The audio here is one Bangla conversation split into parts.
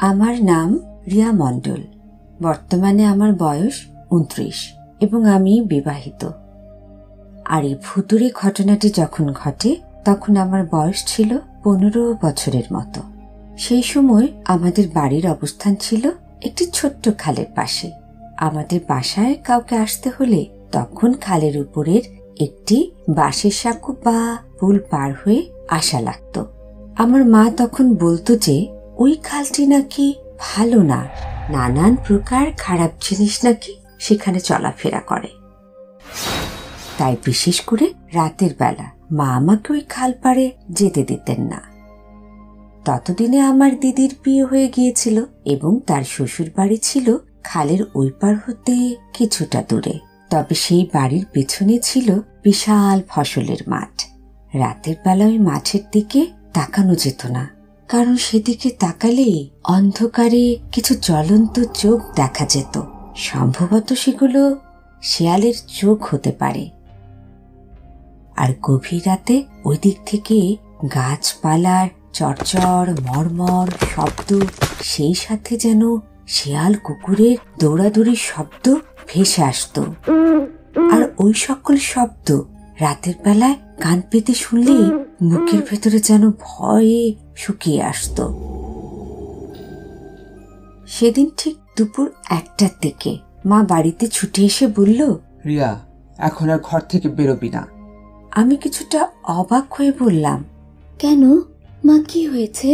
আমার নাম রিয়া মণ্ডল। বর্তমানে আমার বয়স 29 এবং আমি বিবাহিত। আর এই ভুতুড়ে ঘটনাটি যখন ঘটে তখন আমার বয়স ছিল 15 বছরের মতো। সেই সময় আমাদের বাড়ির অবস্থান ছিল একটি ছোট্ট খালের পাশে। আমাদের বাসায় কাউকে আসতে হলে তখন খালের উপরের একটি বাঁশের সাঁকো বা পুল পার হয়ে আসা লাগতো। আমার মা তখন বলতো যে ওই খালটি নাকি ভালো না, নানান প্রকার খারাপ জিনিস নাকি সেখানে চলাফেরা করে। তাই বিশেষ করে রাতের বেলা মা আমাকে ওই খাল পাড়ে যেতে দিতেন না। ততদিনে আমার দিদির বিয়ে হয়ে গিয়েছিল এবং তার শ্বশুর বাড়ি ছিল খালের ওই পার হতে কিছুটা দূরে। তবে সেই বাড়ির পেছনে ছিল বিশাল ফসলের মাঠ। রাতের বেলা ওই মাঠের দিকে তাকানো যেত না, কারণ সেদিকে তাকালেই অন্ধকারে কিছু জ্বলন্ত চোখ দেখা যেত। সম্ভবত সেগুলো শেয়ালের চোখ হতে পারে। আর গভীর রাতে ওই দিক থেকে গাছপালার চরচর মরমর শব্দ, সেই সাথে যেন শেয়াল কুকুরের দৌড়াদৌড়ির শব্দ ভেসে আসতো। আর ওই সকল শব্দ রাতের বেলায় কান পেতে শুনলে মুখের ভেতরে যেন ভয়ে শুকিয়ে আসতো। সেদিন ঠিক দুপুর 1টার দিকে মা বাড়িতে ছুটে এসে বলল, রিয়া, এখন আর ঘর থেকে বেরোবি না। আমি কিছুটা অবাক হয়ে বললাম, কেন মা, কি হয়েছে?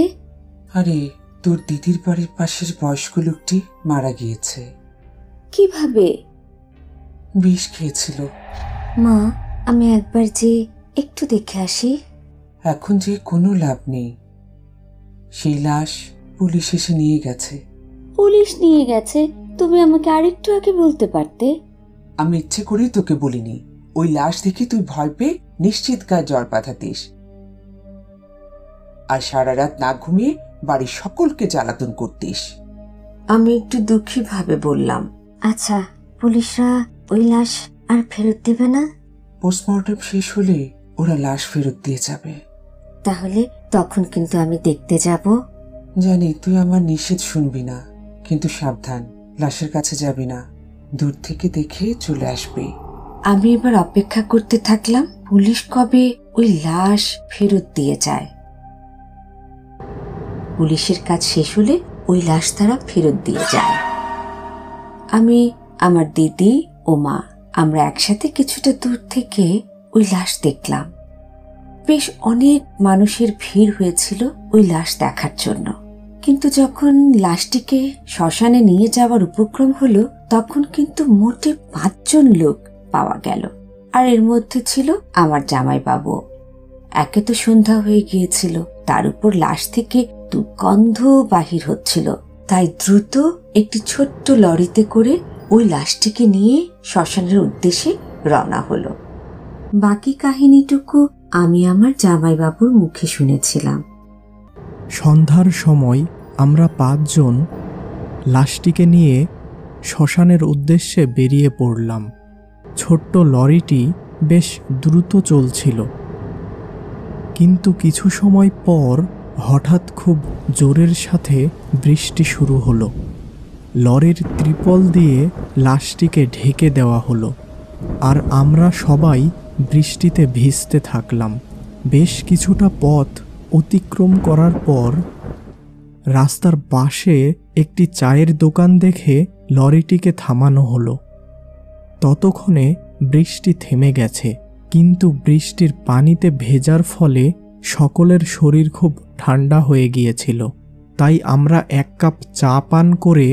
আরে, তোর দিদির বাড়ির পাশের বয়স্ক লোকটি মারা গিয়েছে। কিভাবে? বিষ খেয়েছিল। মা, আমি একবার যে একটু দেখে আসি। এখন যে কোনো লাভ নেই, সেই লাশ পুলিশ এসে নিয়ে গেছে। পুলিশ নিয়ে গেছে? তুমি আমাকে আরেকটু আগে বলতে পারতে। আমি ইচ্ছে করেই তোকে বলিনি। ওই লাশ দেখে তুই ভয় পেয়ে নিশ্চিত গায়ে জ্বর বাঁধাতিস, আর সারা রাত না ঘুমিয়ে বাড়ির সকলকে জ্বালাতন করতিস। আমি একটু দুঃখী ভাবে বললাম, আচ্ছা, পুলিশরা ওই লাশ আর ফেরত দেবে না? পোস্টমর্টম শেষ হলে ওরা লাশ ফেরত দিয়ে যাবে। তাহলে তখন কিন্তু আমি দেখতে যাব। জানি তুই আমার নিষেধ শুনবি না, কিন্তু সাবধান, লাশের কাছে যাবি না, দূর থেকে দেখে চলে আসবি। আমি এবার অপেক্ষা করতে থাকলাম পুলিশ কবে ওই লাশ ফেরত দিয়ে যায়। পুলিশের কাজ শেষ হলে ওই লাশ তারা ফেরত দিয়ে যায়। আমি, আমার দিদি ও মা, আমরা একসাথে কিছুটা দূর থেকে ওই লাশ দেখলাম। বেশ অনেক মানুষের ভিড় হয়েছিল ওই লাশ দেখার জন্য। কিন্তু যখন লাশটিকে শ্মশানে নিয়ে যাওয়ার উপক্রম হলো তখন কিন্তু মোটে 5 জন লোক পাওয়া গেল। আর এর মধ্যে ছিল আমার জামাইবাবু। একে তো সন্ধ্যা হয়ে গিয়েছিল, তার উপর লাশ থেকে দুর্গন্ধ বাহির হচ্ছিল। তাই দ্রুত একটি ছোট্ট লরিতে করে ওই লাশটিকে নিয়ে শ্মশানের উদ্দেশ্যে রওনা হলো। বাকি কাহিনীটুকু আমি আমার জামাইবাবুর মুখে শুনেছিলাম। সন্ধ্যার সময় আমরা 5 জন লাশটিকে নিয়ে শ্মশানের উদ্দেশ্যে বেরিয়ে পড়লাম। ছোট্ট লরিটি বেশ দ্রুত চলছিল, কিন্তু কিছু সময় পর হঠাৎ খুব জোরের সাথে বৃষ্টি শুরু হলো। লরির ত্রিপল দিয়ে লাশটিকে ঢেকে দেওয়া হলো, আর আমরা সবাই বৃষ্টিতে ভিজতে থাকলাম। বেশ কিছুটা পথ অতিক্রম করার পর রাস্তার পাশে একটি চায়ের দোকান দেখে লরিটিকে থামানো হলো। ততক্ষণে বৃষ্টি থেমে গেছে, কিন্তু বৃষ্টির পানিতে ভেজার ফলে সকলের শরীর খুব ঠান্ডা হয়ে গিয়েছিল। তাই আমরা 1 কাপ চা পান করে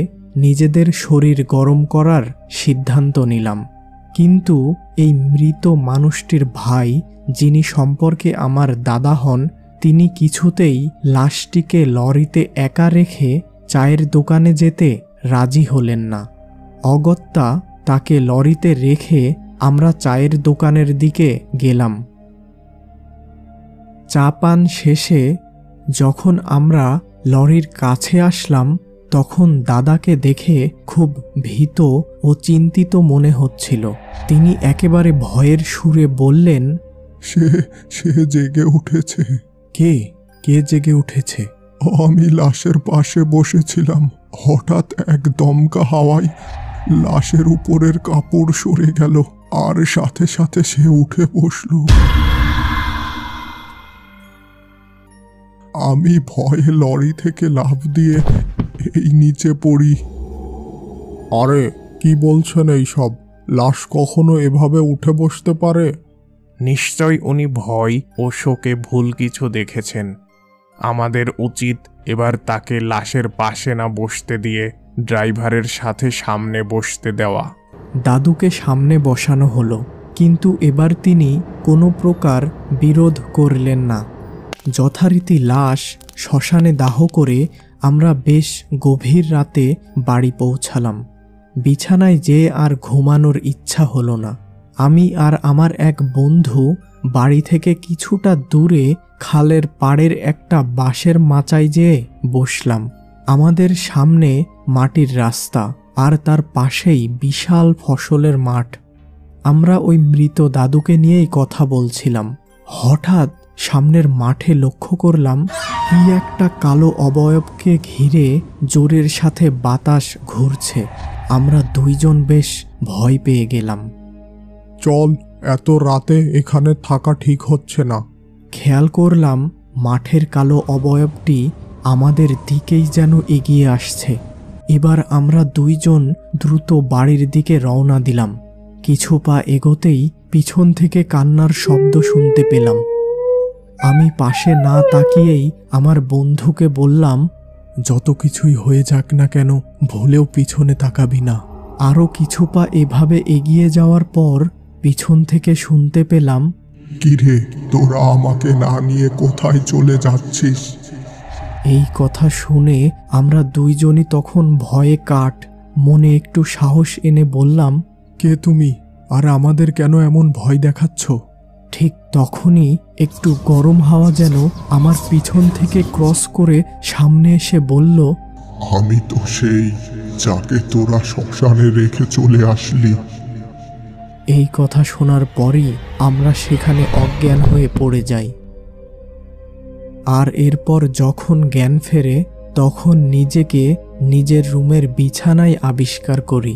নিজেদের শরীর গরম করার সিদ্ধান্ত নিলাম। কিন্তু এই মৃত মানুষটির ভাই, যিনি সম্পর্কে আমার দাদা হন, তিনি কিছুতেই লাশটিকে লরিতে একা রেখে চায়ের দোকানে যেতে রাজি হলেন না। অগত্যা তাকে লরিতে রেখে আমরা চায়ের দোকানের দিকে গেলাম। চা পান শেষে যখন আমরা লরির কাছে আসলাম তখন দাদাকে দেখে খুব ভীত ও চিন্তিত মনে হচ্ছিল। তিনি একেবারে ভয়ের সুরে বললেন, সে জেগে উঠেছে। কে জেগে উঠেছে? আমি লাশের পাশে বসেছিলাম, হঠাৎ এক দমকা হাওয়ায় লাশের উপরের কাপড় সরে গেল, আর সাথে সাথে সে উঠে বসল। আমি ভয়ে লরি থেকে লাফ দিয়ে এই নিচে পড়ি। আরে কি বলছেন এইসব? লাশ কখনো এভাবে উঠে বসতে পারে? নিশ্চয় উনি ভয় ও শোকে ভুল কিছু দেখেছেন। আমাদের উচিত এবার তাকে লাশের পাশে না বসতে দিয়ে ড্রাইভারের সাথে সামনে বসতে দেওয়া। দাদুকে সামনে বসানো হলো, কিন্তু এবার তিনি কোনো প্রকার বিরোধ করলেন না। যথারীতি লাশ শ্মশানে দাহ করে আমরা বেশ গভীর রাতে বাড়ি পৌঁছালাম। বিছানায় যে আর ঘুমানোর ইচ্ছা হলো না। আমি আর আমার এক বন্ধু বাড়ি থেকে কিছুটা দূরে খালের পাড়ের একটা বাঁশের মাচায় যেয়ে বসলাম। আমাদের সামনে মাটির রাস্তা, আর তার পাশেই বিশাল ফসলের মাঠ। আমরা ওই মৃত দাদুকে নিয়েই কথা বলছিলাম। হঠাৎ সামনের মাঠে লক্ষ্য করলাম কি একটা কালো অবয়বকে ঘিরে জোরের সাথে বাতাস ঘুরছে। আমরা দুইজন বেশ ভয় পেয়ে গেলাম। চল, এত রাতে এখানে থাকা ঠিক হচ্ছে না। খেয়াল করলাম মাঠের কালো অবয়বটি আমাদের দিকেই যেন এগিয়ে আসছে। এবার আমরা দুইজন দ্রুত বাড়ির দিকে রওনা দিলাম। কিছু পা এগোতেই পিছন থেকে কান্নার শব্দ শুনতে পেলাম। আমি পাশে না তাকিয়েই আমার বন্ধুকে বললাম, যত কিছুই হয়ে যাক না কেন, ভুলেও পিছনে তাকাবি না। আরও কিছু পা এভাবে এগিয়ে যাওয়ার পর পিছন থেকে শুনতে পেলাম, কিরে, তোরা আমাকে না নিয়ে কোথায় চলে যাচ্ছিস? এই কথা শুনে আমরা দুইজনই তখন ভয়ে কাঠ। মনে একটু সাহস এনে বললাম, কে তুমি, আর আমাদের কেন এমন ভয় দেখাচ্ছ? ঠিক তখনই একটু গরম হাওয়া যেন আমার পিছন থেকে ক্রস করে সামনে এসে বলল, আমি তো সেই যাকে তোরা শ্মশানে রেখে চলে আসলি। এই কথা শোনার পরই আমরা সেখানে অজ্ঞান হয়ে পড়ে যাই। আর এরপর যখন জ্ঞান ফেরে তখন নিজেকে নিজের রুমের বিছানায় আবিষ্কার করি।